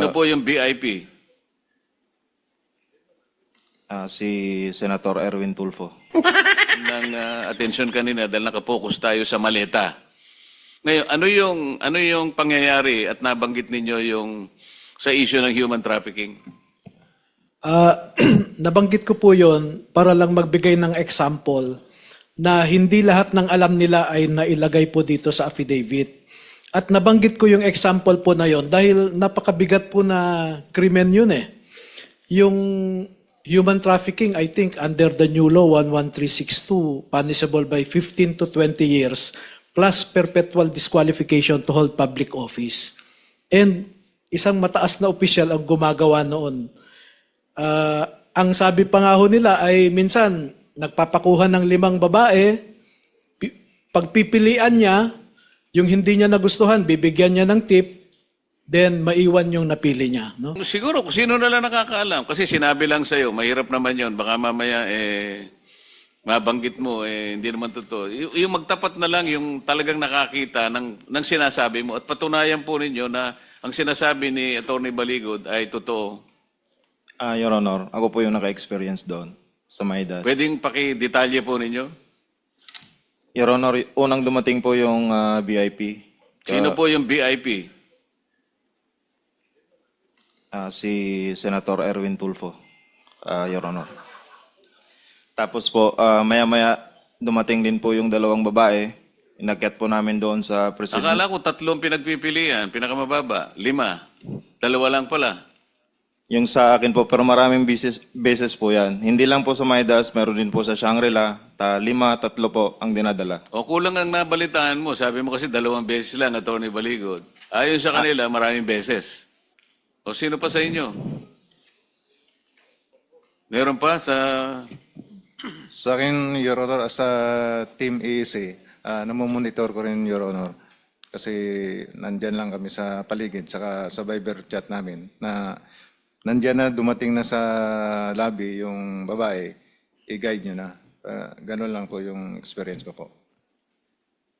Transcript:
Sino po yung VIP? Si Senator Erwin Tulfo. Ng atensyon kanina dahil nakapokus tayo sa maleta. Ngayon, ano yung pangyayari at nabanggit ninyo yung sa issue ng human trafficking? Nabanggit ko po yon para lang magbigay ng example na hindi lahat ng alam nila ay nailagay po dito sa affidavit. At nabanggit ko yung example po na yon dahil napakabigat po na krimen yun eh. Yung human trafficking, I think under the new law 11362, punishable by 15 to 20 years plus perpetual disqualification to hold public office. And isang mataas na opisyal ang gumagawa noon. Ang sabi pa nga ho nila ay minsan nagpapakuha ng 5 babae, pagpipilian niya, yung hindi niya nagustuhan, bibigyan niya ng tip, then maiwan yung napili niya. No? Siguro kung sino na lang nakakaalam. Kasi sinabi lang sa'yo, mahirap naman yon. Baka mamaya mabanggit mo, hindi naman totoo. Yung magtapat na lang yung talagang nakakita ng sinasabi mo at patunayan po ninyo na ang sinasabi ni Atty. Baligod ay totoo. Your Honor, ako po yung naka-experience doon sa Maidas. Pwedeng pakidetalye po ninyo? Your Honor, unang dumating po yung VIP. Sino po yung VIP? Si Senator Erwin Tulfo, Your Honor. Tapos po, maya-maya dumating din po yung 2 babae. Inakyat po namin doon sa president. Akala ko 3 pinagpipilian, pinakamababa, 5. 2 lang pala. Yung sa akin po, pero maraming beses po yan. Hindi lang po sa Maidas, meron din po sa Shangri-La. 5, 3 po ang dinadala. O kulang ang nabalitaan mo. Sabi mo kasi 2 beses lang, Atty. Baligod. Ayon sa kanila, maraming beses. O sino pa sa inyo? Meron pa sa... Sa akin, Your Honor, as a Team EEC, namomonitor ko rin, Your Honor. Kasi nandyan lang kami sa paligid, saka sa Viber chat namin, na nandyan na, dumating na sa lobby yung babae, i-guide nyo na. Ganun lang po yung experience ko po.